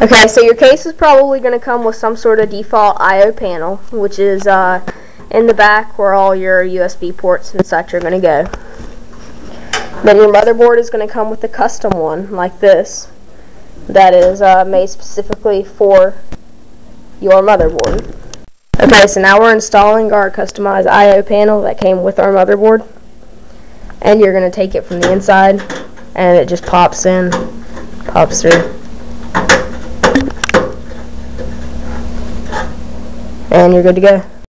Okay, so your case is probably going to come with some sort of default I/O panel, which is in the back where all your USB ports and such are going to go. Then your motherboard is going to come with a custom one like this that is made specifically for your motherboard. Okay, so now we're installing our customized I/O panel that came with our motherboard, and you're going to take it from the inside and it just pops in, pops through, and you're good to go.